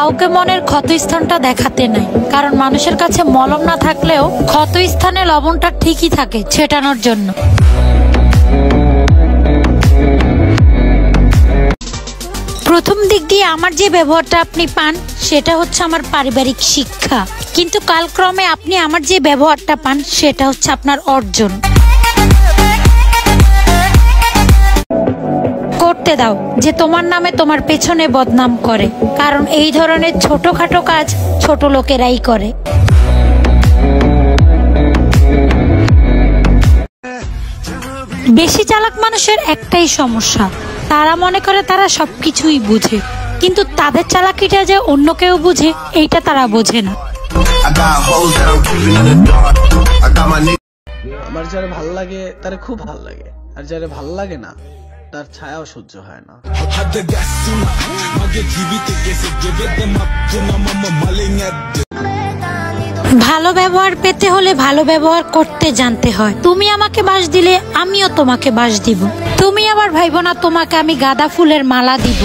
কাউকে মনের ক্ষতস্থানটা দেখাতে নাই, কারণ মানুষের কাছে মলম না থাকলেও ক্ষতস্থানে লবণটা ঠিকই থাকে ছেটানোর জন্য। প্রথম দিক দিয়ে আমার যে ব্যবহারটা আপনি পান সেটা হচ্ছে আমার পারিবারিক শিক্ষা, কিন্তু কালক্রমে আপনি আমার যে ব্যবহারটা পান সেটা হচ্ছে আপনার অর্জন। করতে দাও যে তোমার নামে তোমার পেছনে বদনাম করে, কারণ এই ধরনের ছোটখাটো কাজ ছোট লোকেরাই করে। বেশি চালাক মানুষের একটাই সমস্যা, তারা মনে করে তারা সবকিছুই বুঝে, কিন্তু তাদের চালাকিটা যে অন্য কেউ বুঝে এইটা তারা বোঝে না। আমার যারা ভাল লাগে তারা খুব ভাল লাগে, আর যারা ভাল লাগে না তার ছায়াও সহ্য হয় না। ভালো ব্যবহার পেতে হলে ভালো ব্যবহার করতে জানতে হয়। তুমি আমাকে বাস দিলে আমিও তোমাকে বাস দিব, তুমি আবার ভাইবো না তোমাকে আমি গাঁদা ফুলের মালা দিব।